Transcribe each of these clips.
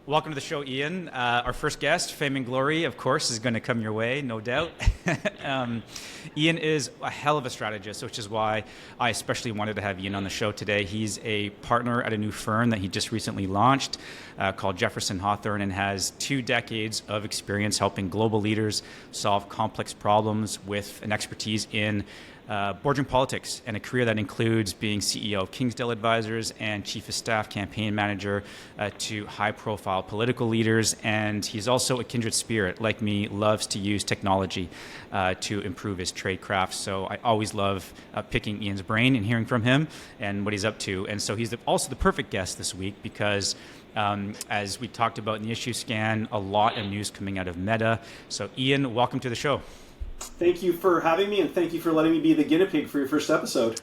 Welcome to the show, Ian. Our first guest, Fame and Glory, of course, is going to come your way, no doubt. Ian is a hell of a strategist, which is why I especially wanted to have Ian on the show today. He's a partner at a new firm that he just recently launched called Jefferson Hawthorne, and has 2 decades of experience helping global leaders solve complex problems with an expertise in boardroom politics, and a career that includes being CEO of Kingsdale Advisors and Chief of Staff Campaign Manager to high-profile political leaders. And he's also a kindred spirit, like me, loves to use technology to improve his trade craft. So I always love picking Ian's brain and hearing from him and what he's up to. And so he's also the perfect guest this week because as we talked about in the issue scan, a lot of news coming out of Meta. So Ian, welcome to the show. Thank you for having me, and thank you for letting me be the guinea pig for your first episode.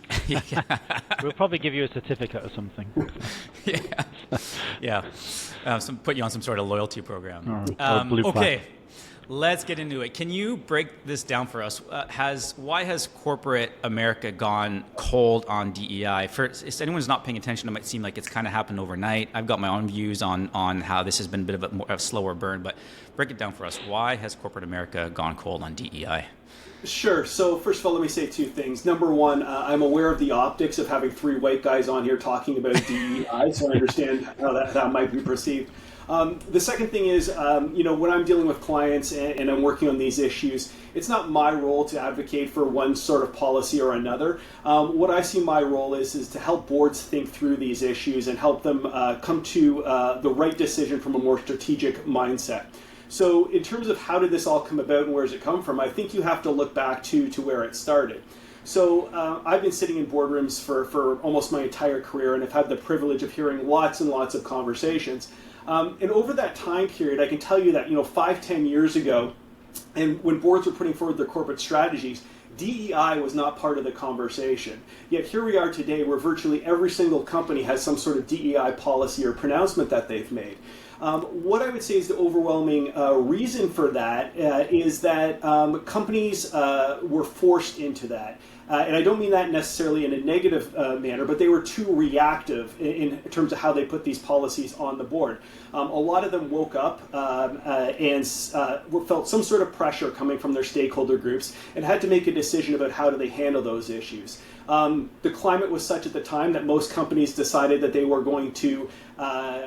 We'll probably give you a certificate or something. Yeah. Put you on some sort of loyalty program. Or blue okay, let's get into it. Can you break this down for us? Why has corporate America gone cold on DEI? If anyone's not paying attention, it might seem like it's kind of happened overnight. I've got my own views on how this has been a bit of a slower burn, but break it down for us. Why has corporate America gone cold on DEI? Sure. So first of all, let me say 2 things. Number one, I'm aware of the optics of having 3 white guys on here talking about DEI, so I understand how that might be perceived. The second thing is, when I'm dealing with clients and I'm working on these issues, it's not my role to advocate for one sort of policy or another. What I see my role is to help boards think through these issues and help them come to the right decision from a more strategic mindset. So in terms of how did this all come about and where does it come from, I think you have to look back to where it started. So I've been sitting in boardrooms for almost my entire career, and I've had the privilege of hearing lots and lots of conversations. And over that time period, I can tell you that 5-10 years ago, and when boards were putting forward their corporate strategies, DEI was not part of the conversation. Yet here we are today where virtually every single company has some sort of DEI policy or pronouncement that they've made. What I would say is the overwhelming reason for that is that companies were forced into that. And I don't mean that necessarily in a negative manner, but they were too reactive in terms of how they put these policies on the board. A lot of them woke up and felt some sort of pressure coming from their stakeholder groups and had to make a decision about how do they handle those issues. The climate was such at the time that most companies decided that they were going to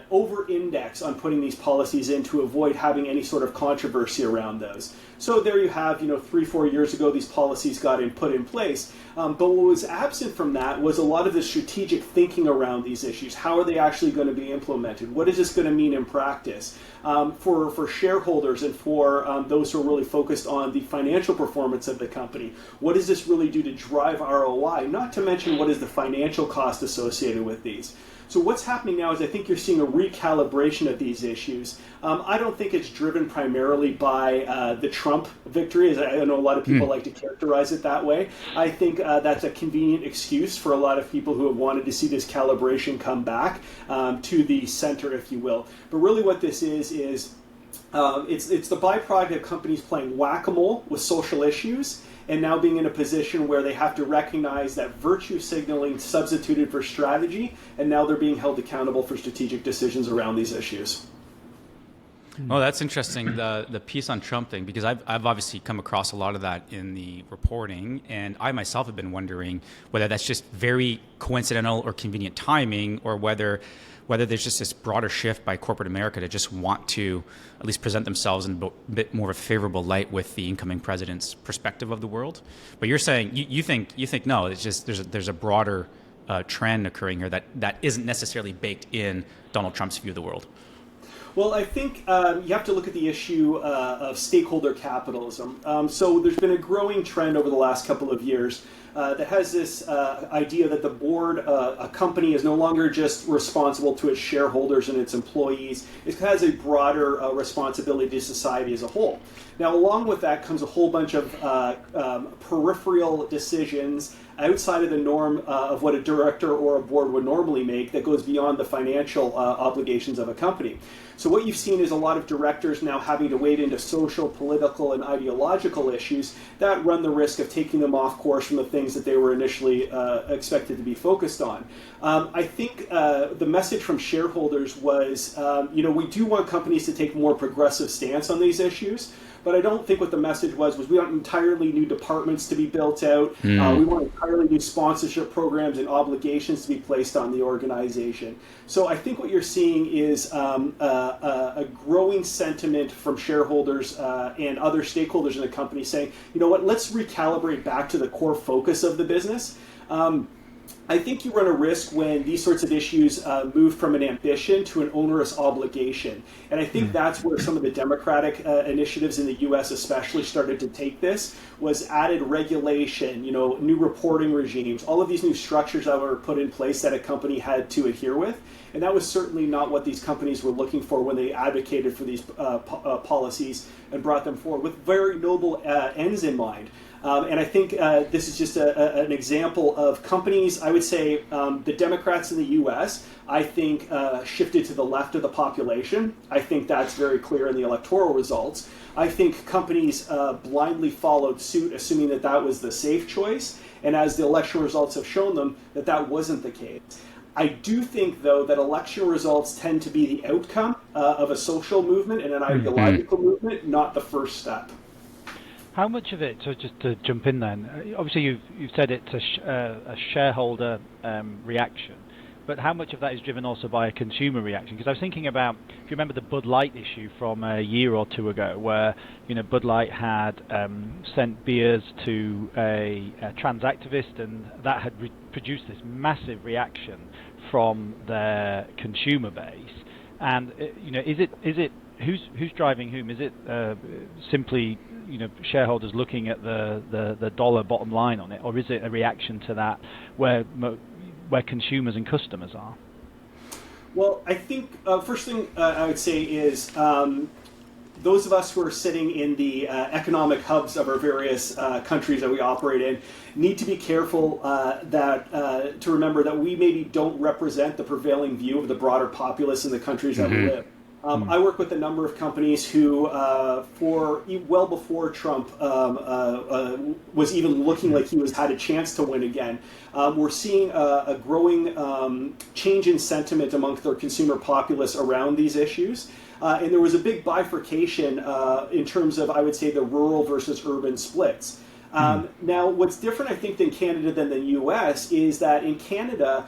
over-index on putting these policies in to avoid having any sort of controversy around those. So there you have, 3-4 years ago, these policies got put in place. But what was absent from that was a lot of the strategic thinking around these issues. How are they actually going to be implemented? What is this going to mean in practice? For shareholders and for those who are really focused on the financial performance of the company, what does this really do to drive ROI? Not to mention what is the financial cost associated with these. So what's happening now is I think you're seeing a recalibration of these issues. I don't think it's driven primarily by the Trump victory, as I know a lot of people like to characterize it that way. I think that's a convenient excuse for a lot of people who have wanted to see this calibration come back to the center, if you will. But really what this is it's the byproduct of companies playing whack-a-mole with social issues and now being in a position where they have to recognize that virtue signaling substituted for strategy, and now they're being held accountable for strategic decisions around these issues. Oh, that's interesting, the piece on Trump thing, because I've obviously come across a lot of that in the reporting, and I myself have been wondering whether that's just very coincidental or convenient timing, or whether there's just this broader shift by corporate America to just want to at least present themselves in a bit more of a favorable light with the incoming president's perspective of the world. But you're saying you think no, it's just there's a broader trend occurring here that isn't necessarily baked in Donald Trump's view of the world. Well, I think you have to look at the issue of stakeholder capitalism. So there's been a growing trend over the last couple of years that has this idea that the board, a company, is no longer just responsible to its shareholders and its employees. It has a broader responsibility to society as a whole. Now, along with that comes a whole bunch of peripheral decisions outside of the norm of what a director or a board would normally make that goes beyond the financial obligations of a company. So what you've seen is a lot of directors now having to wade into social, political, and ideological issues that run the risk of taking them off course from the things things that they were initially expected to be focused on. I think the message from shareholders was, we do want companies to take a more progressive stance on these issues, but I don't think what the message was we want entirely new departments to be built out. We want entirely new sponsorship programs and obligations to be placed on the organization. So I think what you're seeing is a growing sentiment from shareholders and other stakeholders in the company saying, you know what, let's recalibrate back to the core focus of the business. I think you run a risk when these sorts of issues move from an ambition to an onerous obligation. And I think that's where some of the Democratic initiatives in the U.S. especially started to take this, was added regulation, new reporting regimes, all of these new structures that were put in place that a company had to adhere with. And that was certainly not what these companies were looking for when they advocated for these policies and brought them forward with very noble ends in mind. And I think this is just an example of companies, I would say the Democrats in the U.S., I think shifted to the left of the population. I think that's very clear in the electoral results. I think companies blindly followed suit, assuming that that was the safe choice. And as the election results have shown them, that wasn't the case. I do think, though, that election results tend to be the outcome of a social movement and an ideological movement, not the first step. How much of it, so just to jump in then, obviously you've said it's a shareholder reaction, but how much of that is driven also by a consumer reaction? Because I was thinking about, if you remember the Bud Light issue from a year or two ago, where Bud Light had sent beers to a trans activist, and that had produced this massive reaction from their consumer base. And is it who's driving whom? Is it simply shareholders looking at the dollar bottom line on it, or is it a reaction to that where consumers and customers are? Well, I think first thing I would say is those of us who are sitting in the economic hubs of our various countries that we operate in need to be careful to remember that we maybe don't represent the prevailing view of the broader populace in the countries that we live. I work with a number of companies who, well before Trump was even looking like he had a chance to win again, we're seeing a growing change in sentiment amongst their consumer populace around these issues. And there was a big bifurcation in terms of, I would say, the rural versus urban splits. Now, what's different, I think, than Canada than the U.S. is that in Canada,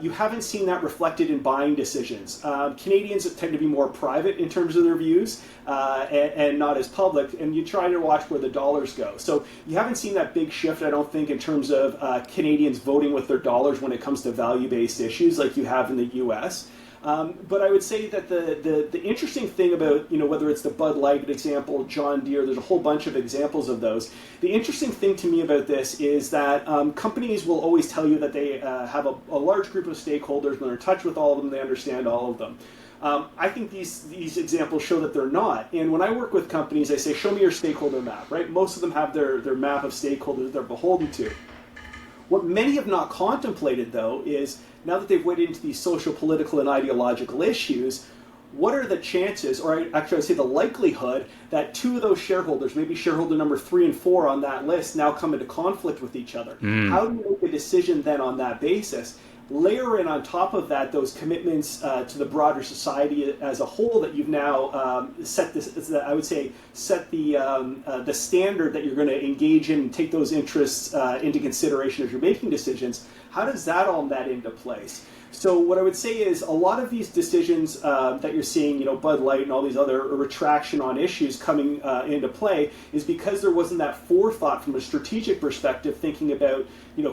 you haven't seen that reflected in buying decisions. Canadians tend to be more private in terms of their views and not as public, and you try to watch where the dollars go. So you haven't seen that big shift, I don't think, in terms of Canadians voting with their dollars when it comes to value-based issues like you have in the U.S. But I would say that the interesting thing about, whether it's the Bud Light example, John Deere, there's a whole bunch of examples of those. The interesting thing to me about this is that companies will always tell you that they have a large group of stakeholders, and they're in touch with all of them, they understand all of them. I think these examples show that they're not. And when I work with companies, I say, show me your stakeholder map, right? Most of them have their map of stakeholders they're beholden to. What many have not contemplated, though, is now that they've waded into these social, political, and ideological issues, what are the chances, or actually I'd say the likelihood, that two of those shareholders, maybe shareholder number 3 and 4 on that list, now come into conflict with each other? How do you make a decision then on that basis? Layer in on top of that those commitments to the broader society as a whole that you've now set this. I would say set the standard that you're going to engage in and take those interests into consideration as you're making decisions. How does that all net into place? So what I would say is a lot of these decisions that you're seeing, Bud Light and all these other retraction on issues coming into play is because there wasn't that forethought from a strategic perspective thinking about,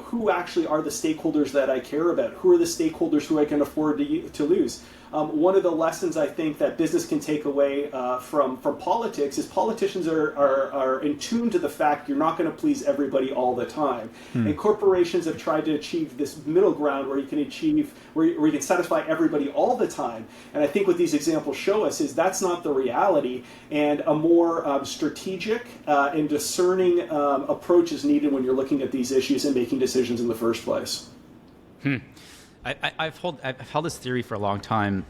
who actually are the stakeholders that I care about? Who are the stakeholders who I can afford to lose? One of the lessons I think that business can take away from politics is politicians are in tune to the fact you're not going to please everybody all the time. And corporations have tried to achieve this middle ground where you can satisfy everybody all the time. And I think what these examples show us is that's not the reality, and a more strategic and discerning approach is needed when you're looking at these issues and making decisions in the first place. I've held this theory for a long time,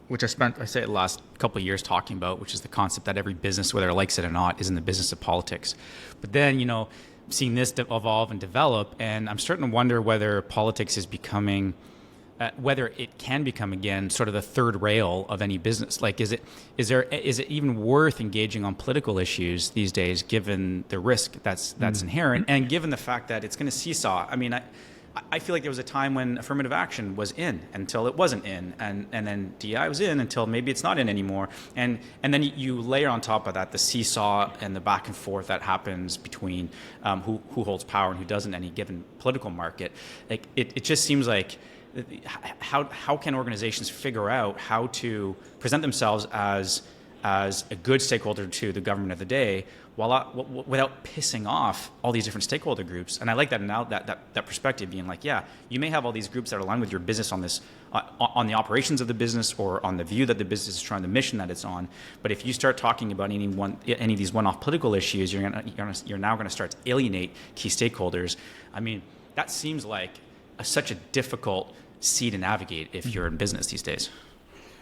which I say the last couple of years talking about, which is the concept that every business, whether it likes it or not, is in the business of politics. But then, seeing this evolve and develop, and I'm starting to wonder whether politics is becoming, whether it can become again sort of the third rail of any business. Like, is it even worth engaging on political issues these days, given the risk that's inherent, and given the fact that it's going to seesaw? I mean, I feel like there was a time when affirmative action was in until it wasn't in, and then DEI was in until maybe it's not in anymore. And then you layer on top of that the seesaw and the back and forth that happens between who holds power and who doesn't in any given political market. Like it just seems like how can organizations figure out how to present themselves as a good stakeholder to the government of the day, without pissing off all these different stakeholder groups. And I like that now, that perspective, being like, yeah, you may have all these groups that are aligned with your business on this, on the operations of the business or on the view that the business is trying, the mission that it's on. But if you start talking about any of these one-off political issues, you're now going to start to alienate key stakeholders. I mean, that seems like such a difficult sea to navigate if you're in business these days.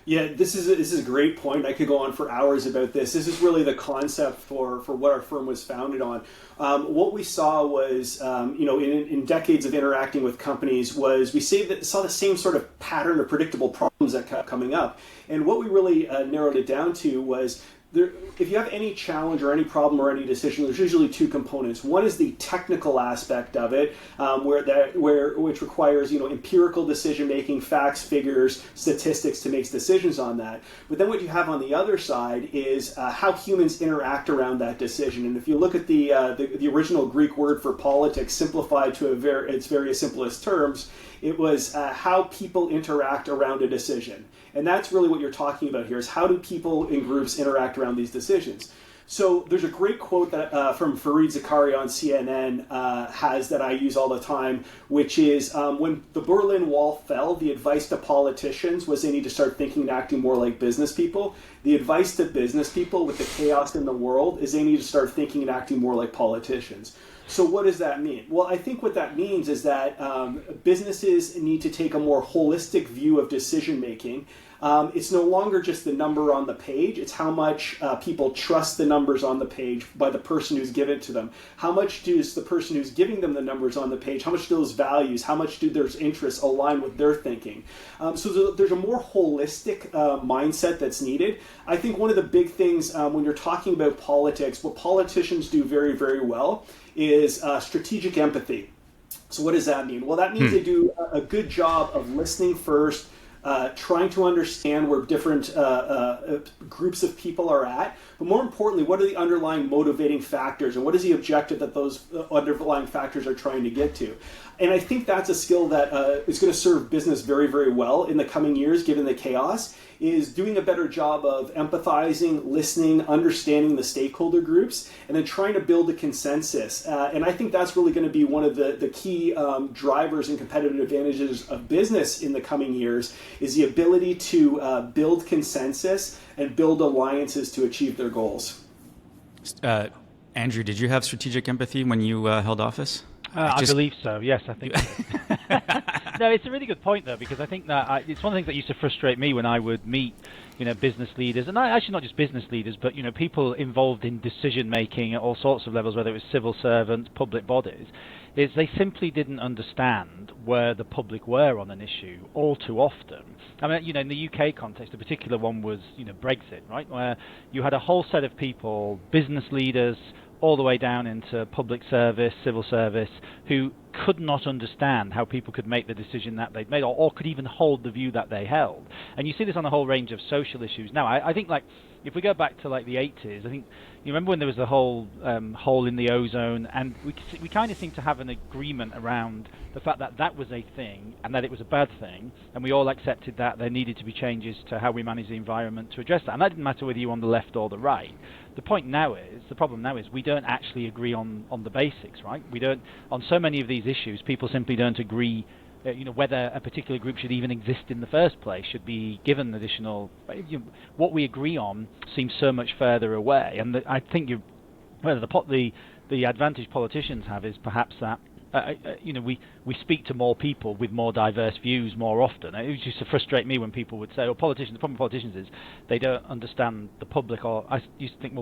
Yeah, this is a great point. I could go on for hours about this. This is really the concept for what our firm was founded on. What we saw was, in decades of interacting with companies, was we saw the same sort of pattern of predictable problems that kept coming up. And what we really narrowed it down to was, if you have any challenge or any problem or any decision, there's usually two components. One is the technical aspect of it, which requires empirical decision making, facts, figures, statistics to make decisions on that. But then what you have on the other side is how humans interact around that decision. And if you look at the original Greek word for politics, simplified to its very simplest terms, it was how people interact around a decision. And that's really what you're talking about here, is how do people in groups interact around these decisions. So there's a great quote that from Fareed Zakaria on CNN has that I use all the time, which is when the Berlin Wall fell, the advice to politicians was they need to start thinking and acting more like business people. The advice to business people with the chaos in the world is they need to start thinking and acting more like politicians. So what does that mean? Well, I think what that means is that businesses need to take a more holistic view of decision making. It's no longer just the number on the page. It's how much people trust the numbers on the page by the person who's given it to them. How much does the person who's giving them the numbers on the page, how much do those values, how much do their interests align with their thinking? So there's a more holistic mindset that's needed. I think one of the big things when you're talking about politics, what politicians do very, very well is strategic empathy. So what does that mean? Well, that means they do a good job of listening first, trying to understand where different groups of people are at, but more importantly, what are the underlying motivating factors and what is the objective that those underlying factors are trying to get to? And I think that's a skill that is going to serve business very, very well in the coming years, given the chaos, is doing a better job of empathizing, listening, understanding the stakeholder groups, and then trying to build a consensus. And I think that's really going to be one of the key drivers and competitive advantages of business in the coming years, is the ability to build consensus and build alliances to achieve their goals. Andrew, did you have strategic empathy when you held office? I believe so. Yes, I think so. No, it's a really good point, though, because I think that it's one of the things that used to frustrate me when I would meet, business leaders, and actually not just business leaders, but people involved in decision making at all sorts of levels, whether it was civil servants, public bodies, is they simply didn't understand where the public were on an issue all too often. I mean, in the UK context, a particular one was, Brexit, right, where you had a whole set of people, business leaders, all the way down into public service, civil service, who could not understand how people could make the decision that they'd made, or could even hold the view that they held. And you see this on a whole range of social issues. Now, I think, if we go back to the 80s, I think you remember when there was the whole hole in the ozone, and we kind of seem to have an agreement around the fact that that was a thing and that it was a bad thing, and we all accepted that there needed to be changes to how we manage the environment to address that. And that didn't matter whether you were on the left or the right. The problem now is we don't actually agree on the basics, right? We don't, on so many of these issues, people simply don't agree whether a particular group should even exist in the first place, should be given additional. What we agree on seems so much further away, and I think the advantage politicians have is perhaps that we speak to more people with more diverse views more often. It used to frustrate me when people would say, the problem with politicians is they don't understand the public, or I used to think,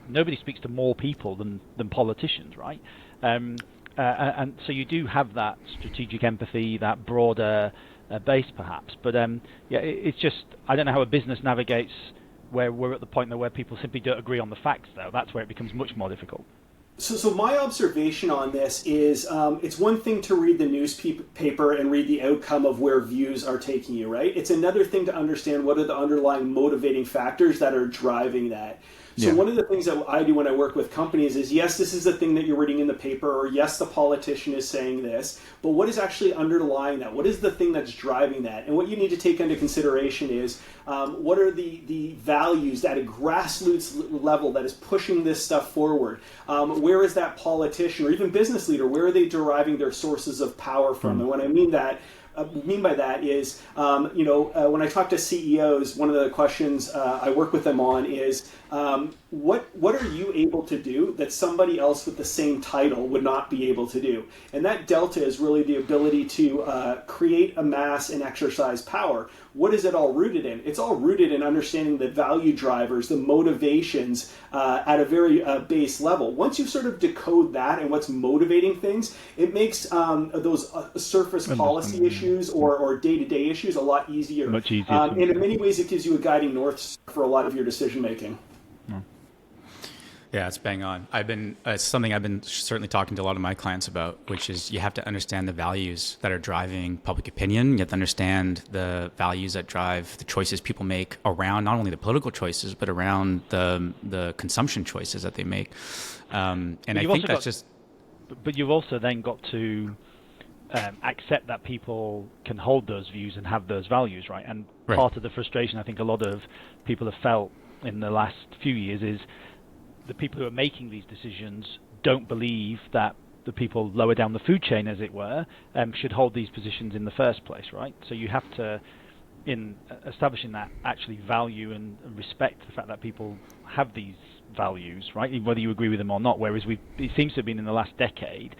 nobody speaks to more people than politicians, right? And so you do have that strategic empathy, that broader base perhaps. But it's just, I don't know how a business navigates where we're at the point where people simply don't agree on the facts, though. That's where it becomes much more difficult. So my observation on this is it's one thing to read the newspaper and read the outcome of where views are taking you, right? It's another thing to understand what are the underlying motivating factors that are driving that. So one of the things that I do when I work with companies is, yes, this is the thing that you're reading in the paper, or yes, the politician is saying this, but what is actually underlying that? What is the thing that's driving that? And what you need to take into consideration is what are the values at a grassroots level that is pushing this stuff forward? Where is that politician or even business leader, where are they deriving their sources of power from? And what I mean by that is, when I talk to CEOs, one of the questions I work with them on is, what are you able to do that somebody else with the same title would not be able to do? And that delta is really the ability to create, amass, and exercise power. What is it all rooted in? It's all rooted in understanding the value drivers, the motivations at a very base level. Once you sort of decode that and what's motivating things, it makes those surface policy issues or day-to-day issues a lot easier. Much easier. And in many ways, it gives you a guiding north for a lot of your decision making. Yeah, it's bang on. It's something I've been certainly talking to a lot of my clients about, which is you have to understand the values that are driving public opinion. You have to understand the values that drive the choices people make around not only the political choices, but around the consumption choices that they make. And I think that's just... But you've also then got to accept that people can hold those views and have those values, right? And part of the frustration I think a lot of people have felt in the last few years is the people who are making these decisions don't believe that the people lower down the food chain, as it were, should hold these positions in the first place, right? So you have to, in establishing that, actually value and respect the fact that people have these values, right? Whether you agree with them or not. Whereas it seems to have been in the last decade,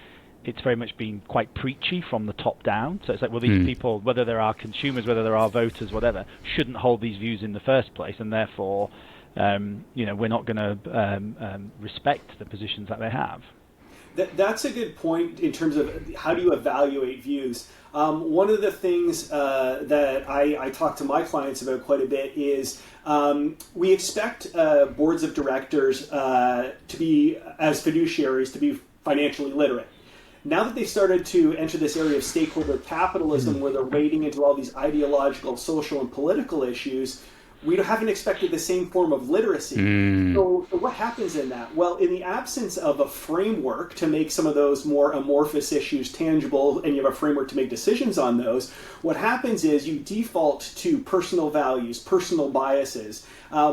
it's very much been quite preachy from the top down. So it's like, well, these people, whether there are consumers, whether there are voters, whatever, shouldn't hold these views in the first place, and therefore, we're not going to respect the positions that they have. That's a good point in terms of how do you evaluate views. One of the things that I talk to my clients about quite a bit is we expect boards of directors to be, as fiduciaries, to be financially literate. Now that they've started to enter this area of stakeholder capitalism, where they're wading into all these ideological, social, and political issues, we haven't expected the same form of literacy. So what happens in that? Well, in the absence of a framework to make some of those more amorphous issues tangible, and you have a framework to make decisions on those, what happens is you default to personal values, personal biases,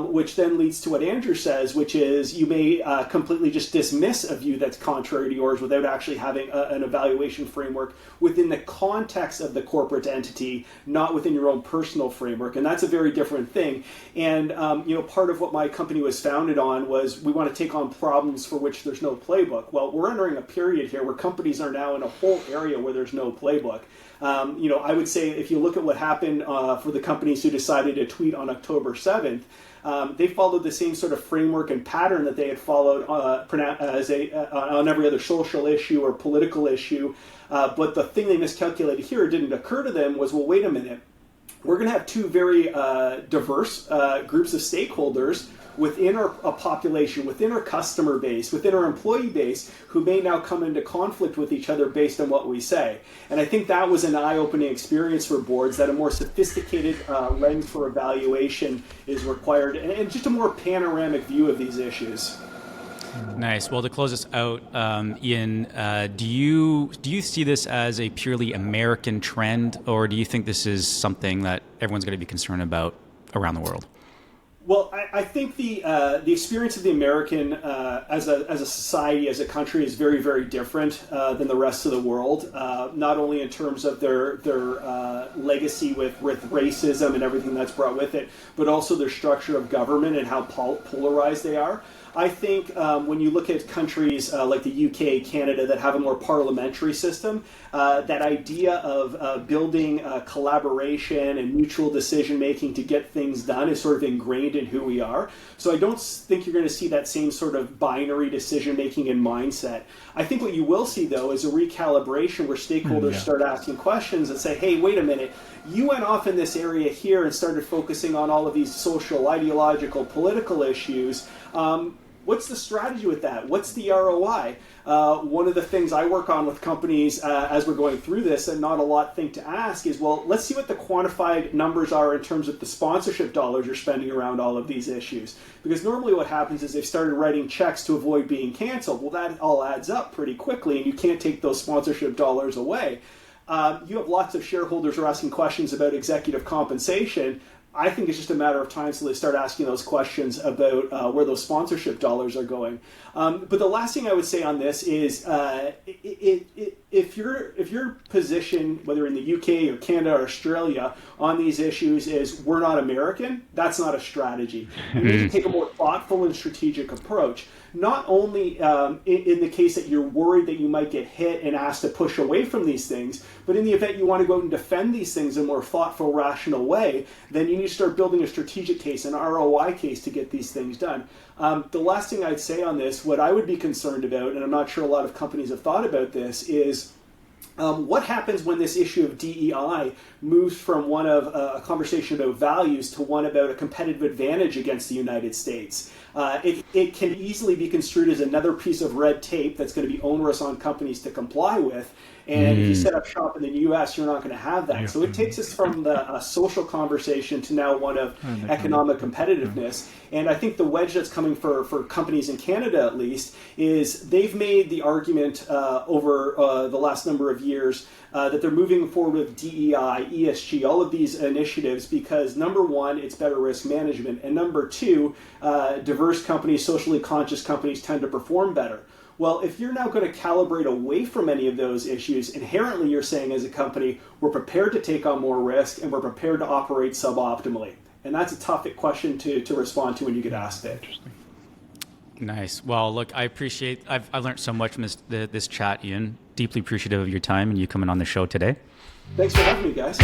which then leads to what Andrew says, which is you may completely just dismiss a view that's contrary to yours without actually having an evaluation framework within the context of the corporate entity, not within your own personal framework. And that's a very different thing. And part of what my company was founded on was we want to take on problems for which there's no playbook. Well, we're entering a period here where companies are now in a whole area where there's no playbook. I would say if you look at what happened for the companies who decided to tweet on October 7th, they followed the same sort of framework and pattern that they had followed on every other social issue or political issue. But the thing they miscalculated here didn't occur to them was, well, wait a minute. We're going to have two very diverse groups of stakeholders within our population, within our customer base, within our employee base, who may now come into conflict with each other based on what we say. And I think that was an eye-opening experience for boards, that a more sophisticated lens for evaluation is required, and just a more panoramic view of these issues. Nice. Well, to close us out, Ian, do you see this as a purely American trend, or do you think this is something that everyone's going to be concerned about around the world? Well, I think the experience of the American as a society, as a country, is very, very different than the rest of the world. Not only in terms of their legacy with racism and everything that's brought with it, but also their structure of government and how polarized they are. I think when you look at countries like the UK, Canada, that have a more parliamentary system, that idea of building collaboration and mutual decision making to get things done is sort of ingrained in who we are. So I don't think you're going to see that same sort of binary decision making and mindset. I think what you will see, though, is a recalibration where stakeholders start asking questions and say, hey, wait a minute, you went off in this area here and started focusing on all of these social, ideological, political issues. What's the strategy with that? What's the ROI? One of the things I work on with companies as we're going through this, and not a lot think to ask, is, well, let's see what the quantified numbers are in terms of the sponsorship dollars you're spending around all of these issues. Because normally what happens is they've started writing checks to avoid being canceled. Well, that all adds up pretty quickly, and you can't take those sponsorship dollars away. You have lots of shareholders who are asking questions about executive compensation. I think it's just a matter of time until they start asking those questions about where those sponsorship dollars are going. But the last thing I would say on this is if your position, whether in the UK or Canada or Australia, on these issues is we're not American, that's not a strategy. You need to take a more thoughtful and strategic approach. Not only in the case that you're worried that you might get hit and asked to push away from these things, but in the event you want to go out and defend these things in a more thoughtful, rational way, then you need to start building a strategic case, an ROI case to get these things done. The last thing I'd say on this, what I would be concerned about, and I'm not sure a lot of companies have thought about this, is what happens when this issue of DEI moves from one of a conversation about values to one about a competitive advantage against the United States? It can easily be construed as another piece of red tape that's going to be onerous on companies to comply with. And if you set up shop in the U.S., you're not going to have that. So it takes us from the social conversation to now one of economic competitiveness. And I think the wedge that's coming for companies in Canada, at least, is they've made the argument over the last number of years that they're moving forward with DEI, ESG, all of these initiatives because, number one, it's better risk management. And number two, diverse companies, socially conscious companies tend to perform better. Well, if you're now going to calibrate away from any of those issues, inherently you're saying as a company, we're prepared to take on more risk and we're prepared to operate suboptimally. And that's a tough question to respond to when you get asked it. Interesting. Nice. Well, look, I appreciate, I've learned so much from this chat, Ian. Deeply appreciative of your time and you coming on the show today. Thanks for having me, guys.